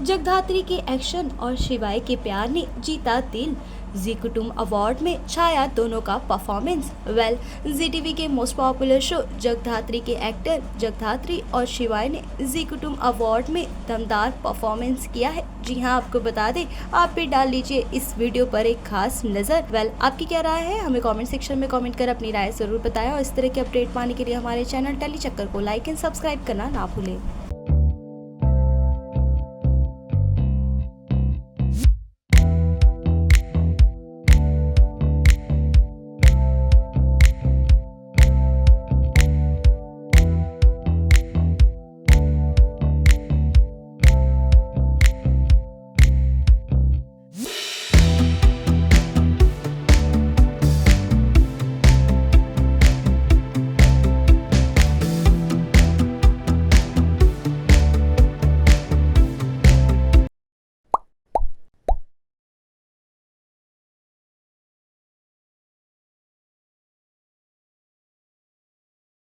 जगधात्री के एक्शन और शिवाय के प्यार ने जीता दिल। जी कुटुंब अवार्ड में छाया दोनों का परफॉर्मेंस। जी टीवी के मोस्ट पॉपुलर शो जगधात्री के एक्टर जगधात्री और शिवाय ने जी कुटुंब अवार्ड में दमदार परफॉर्मेंस किया है। जी हां, आपको बता दें, आप भी डाल लीजिए इस वीडियो पर एक खास नजर। आपकी क्या राय है, हमें कमेंट सेक्शन में कमेंट कर अपनी राय जरूर बताएं और इस तरह के अपडेट पाने के लिए हमारे चैनल टेली चक्कर को लाइक एंड सब्सक्राइब करना ना भूलें।